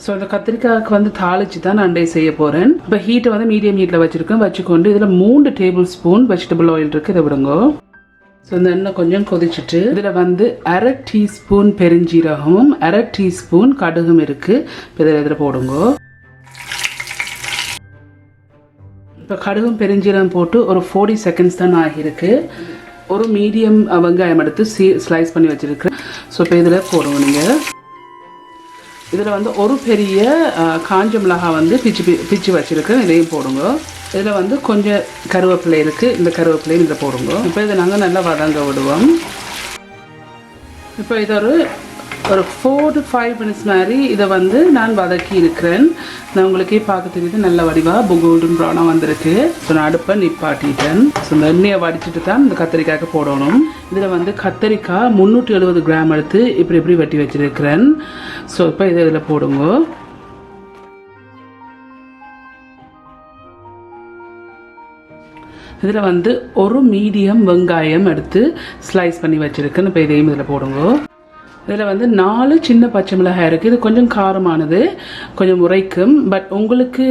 So இந்த கத்திரிக்காய்க்கு வந்து தாளிச்சு தான் நான் செய்ய போகிறேன். இப்போ ஹீட்டை வந்து மீடியம் ஹீட்டில் வச்சுருக்கேன். வச்சுக்கொண்டு இதில் 3 டேபிள் ஸ்பூன் வெஜிடபிள் ஆயில் இருக்குது, இதை விடுங்க. ஸோ இந்த எண்ணெய் கொஞ்சம் கொதிச்சுட்டு இதில் வந்து 1/2 டீஸ்பூன் பெருஞ்சீரகமும் 1/2 டீஸ்பூன் கடுகும் இருக்குது. இப்போ இதில் போடுங்க. இப்போ கடுகும் பெருஞ்சீரகம் போட்டு ஒரு 40 செகண்ட்ஸ் தான் ஆகியிருக்கு. ஒரு மீடியம் வெங்காயம் எடுத்து ஸ்லைஸ் பண்ணி வச்சுருக்கேன். ஸோ இப்போ இதில் போடுங்க. நீங்கள் இதில் வந்து ஒரு பெரிய காஞ்ச மிளகாய் வந்து பிச்சு வச்சுருக்கேன், இதையும் போடுங்க. இதில் வந்து கொஞ்சம் கருவேப்பிலை இருக்குது, இந்த கருவேப்பிலையும் இதில் போடுங்க. இப்போ இதை நாங்கள் நல்லா வதங்க விடுவோம். இப்போ இது ஒரு 4 to 5 minutes மாதிரி இதை வந்து நான் வதக்கி இருக்கிறேன். நான் உங்களுக்கே பார்க்க தெரியுது நல்ல வடிவாக கோல்டன் ப்ரௌனாக வந்திருக்கு. ஸோ நான் அடுப்பை நிப்பாட்டிட்டேன். ஸோ இந்த எண்ணெயை வடிச்சிட்டு தான் இந்த கத்திரிக்காய்க்கு போடணும். இதில் வந்து கத்திரிக்காய் 370 கிராம் எடுத்து இப்படி வெட்டி வச்சிருக்கிறேன். ஸோ இப்போ இதை இதில் போடுங்க. இதில் வந்து ஒரு மீடியம் வெங்காயம் எடுத்து ஸ்லைஸ் பண்ணி வச்சுருக்கேன். இப்போ இதையும் இதில் போடுங்க. இதில் வந்து 4 சின்ன பச்சை மிளகாய் இருக்குது. இது கொஞ்சம் காரமானது, கொஞ்சம் உரைக்கும். பட் உங்களுக்கு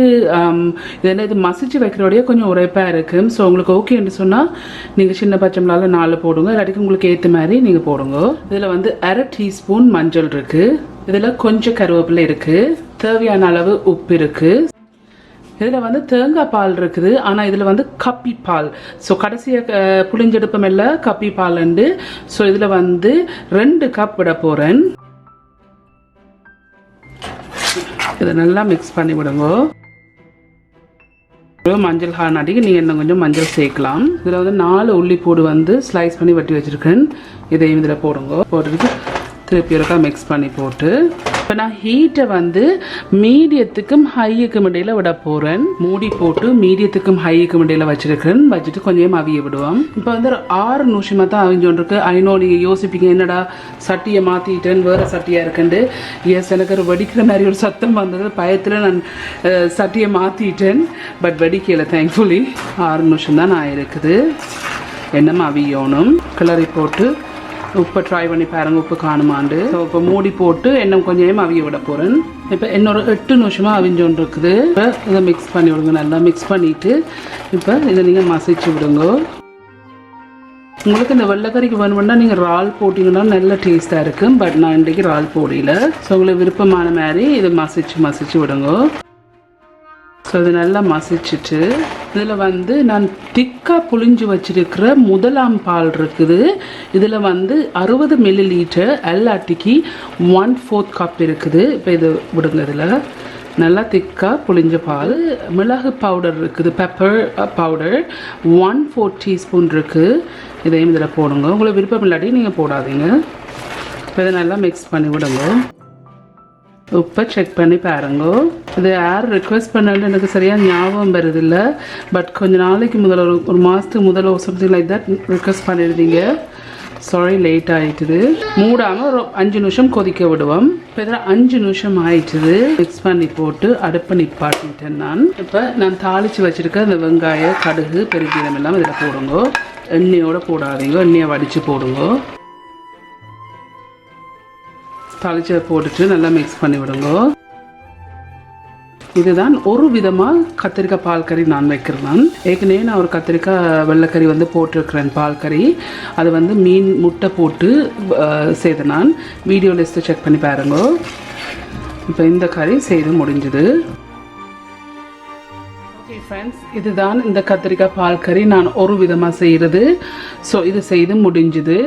இது மசிச்சு வைக்கிறோடைய கொஞ்சம் உரைப்பாக இருக்கும். ஸோ உங்களுக்கு ஓகேன்னு சொன்னால் நீங்கள் சின்ன பச்சை மிளகாய் 4 போடுங்க, இல்லாட்டிக்கு உங்களுக்கு ஏற்ற மாதிரி நீங்கள் போடுங்க. இதில் வந்து 1/2 டீஸ்பூன் மஞ்சள் இருக்குது. இதில் கொஞ்சம் கருவேப்பிலை இருக்குது. தேவையான அளவு உப்பு இருக்குது. இதில் வந்து தேங்காய் பால் இருக்குது, ஆனால் இதில் வந்து கப்பி பால். ஸோ கடைசியாக புளிஞ்செடுப்பம் இல்லை கப்பி பால் உண்டு. ஸோ இதில் வந்து 2 கப் விட போகிறேன். இதை நல்லா மிக்ஸ் பண்ணி விடுங்க. மஞ்சள் ஹார்னாட்டிக்கு நீங்கள் இன்னும் கொஞ்சம் மஞ்சள் சேர்க்கலாம். இதில் வந்து 4 உள்ளிப்பூடு வந்து ஸ்லைஸ் பண்ணி வெட்டி வச்சுருக்கேன், இதையும் இதில் போடுங்க. போட்டுட்டு திருப்பி ஒருக்கா மிக்ஸ் பண்ணி போட்டு இப்போ நான் ஹீட்டை வந்து மீடியத்துக்கும் ஹையுக்கும் இடையில விட போகிறேன். மூடி போட்டு மீடியத்துக்கும் ஹையுக்கும் இடையில வச்சிருக்கிறேன். வச்சுட்டு கொஞ்சம் அவிய விடுவோம். இப்போ வந்து ஒரு 6 நிமிஷமாக தான் அவிஞ்சோன்ருக்கு. ஐநோ நீங்கள் யோசிப்பீங்க என்னடா சட்டியை மாற்றிட்டேன் வேறு சட்டியாக இருக்குண்டு. எஸ், எனக்கு ஒரு வெடிக்கிற மாதிரி ஒரு சத்தம் வந்தது. பயத்தில் நான் சட்டியை மாற்றிட்டேன். But வெடிக்கலை thankfully. 6 நிமிஷம் தான் நான் இருக்குது. எண்ணெய் அவியணும். கிளறி போட்டு உப்பை ட்ரை பண்ணி பாருங்கள், உப்பு காணுமாண்டு. ஸோ இப்போ மூடி போட்டு இன்னும் கொஞ்சம் அவிய விட போகிறேன். இப்போ இன்னொரு 8 நிமிஷமாக அவிஞ்சோன்னு இருக்குது. இப்போ இதை மிக்ஸ் பண்ணி விடுங்க. நல்லா மிக்ஸ் பண்ணிவிட்டு இப்போ இதை நீங்கள் மசிச்சு விடுங்க. உங்களுக்கு இந்த வெள்ளைக்கறிக்கு வேணும்னா நீங்கள் இறால் போட்டிங்கன்னா நல்ல டேஸ்ட்டாக இருக்கும். பட் நான் இன்றைக்கி இறால் போடல. ஸோ உங்களுக்கு விருப்பமான மாதிரி இதை மசிச்சு விடுங்க. ஸோ இது நல்லா மசிச்சுட்டு இதில் வந்து நான் திக்காக புளிஞ்சு வச்சிருக்கிற முதலாம் பால் இருக்குது. இதில் வந்து 60 ml எல்லாட்டிக்கு 1/4 கப் இருக்குது. இப்போ இது விடுங்க. இதில் நல்லா திக்காக புளிஞ்ச பால். மிளகு பவுடர் இருக்குது, பெப்பர் பவுடர் 1/4 டீஸ்பூன் இருக்குது. இதையும் இதில் போடுங்க. உங்களுக்கு விருப்பம் இல்லாட்டி நீங்கள் போடாதீங்க. இப்போ இதை நல்லா மிக்ஸ் பண்ணி விடுங்க. உப்பை செக் பண்ணி பாருங்க. இது யார் ரிக்வெஸ்ட் பண்ணாலும் எனக்கு சரியாக ஞாபகம் வருதில்லை. பட் கொஞ்ச நாளைக்கு முதல்ல ஒரு மாதத்துக்கு முதல்ல சம்திங் லைக் தட் ரிக்வெஸ்ட் பண்ணியிருந்தீங்க. சாரி, லேட் ஆகிட்டுது. மூடாமல் ஒரு 5 நிமிஷம் கொதிக்க விடுவோம். இப்போ இதில் 5 நிமிஷம் ஆயிடுச்சுது. மிக்ஸ் பண்ணி போட்டு அடுப்பை நிப்பாட்டிட்டேன் நான். இப்போ நான் தாளித்து வச்சுருக்க இந்த வெங்காயம், கடுகு, பெருஞ்சீரகம் எல்லாம் இதில் போடுங்க. எண்ணெயோடு போடாதீங்க, எண்ணெயை வடித்து போடுங்க. தாளிச்சதை போட்டுட்டு நல்லா மிக்ஸ் பண்ணி விடுங்க. இதுதான் ஒரு விதமாக கத்திரிக்காய் பால் கறி நான் வைக்கிறேன். ஏற்கனவே நான் ஒரு கத்திரிக்காய் வெள்ளைக்கறி வந்து போட்டிருக்கிறேன் பால் கறி. அது வந்து மீன் முட்டை போட்டு செய்த நான் வீடியோ லிஸ்ட்டை செக் பண்ணி பாருங்க. இப்போ இந்த கறி செய்து முடிஞ்சுது. ஓகே ஃப்ரெண்ட்ஸ், இதுதான் இந்த கத்திரிக்காய் பால் கறி நான் ஒரு விதமாக செய்கிறது. ஸோ இது செய்து முடிஞ்சுது.